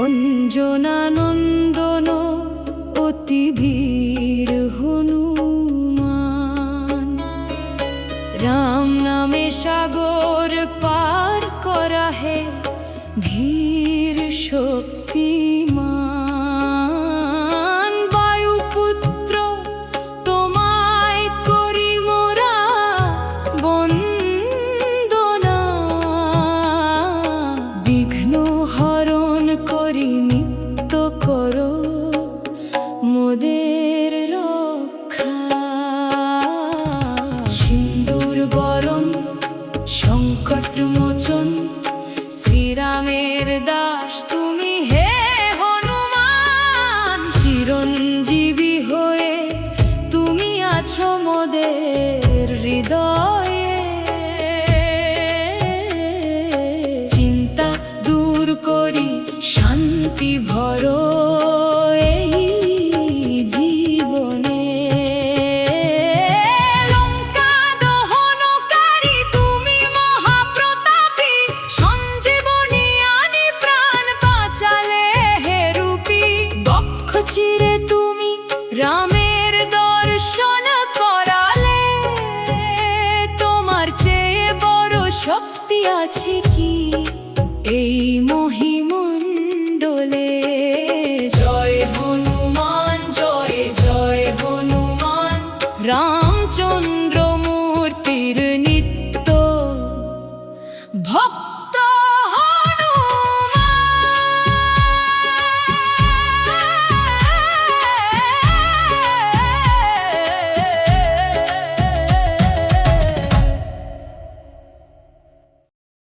অঞ্জনানন্দন অতি বীর হনুমান, রাম নামে সাগর পার করা হে ধীর শক্তিমান। বায়ুপুত্র তোমায় করি মোরা বন্দনা, বিঘ্ন হরণ করি নিত্য করো মোদের রক্ষা। সিন্দুর বরণ সংকট মোচন শ্রীরামের দাস তুমি হে হনুমান। চিরঞ্জীবী হয়ে তুমি আছো মোদের হৃদয়ে, চিন্তা দূর করি শান্তি ভরো এই জীবনে। লঙ্কা দহনকারী তুমি মহাপ্রতাপী, সঞ্জীবনী আনি প্রাণ বাঁচালে হে রূপী। বক্ষ চিরে তুমি রামের দর্শন করালে, তোমার চেয়ে বড় শক্তি আছে কি এই মহি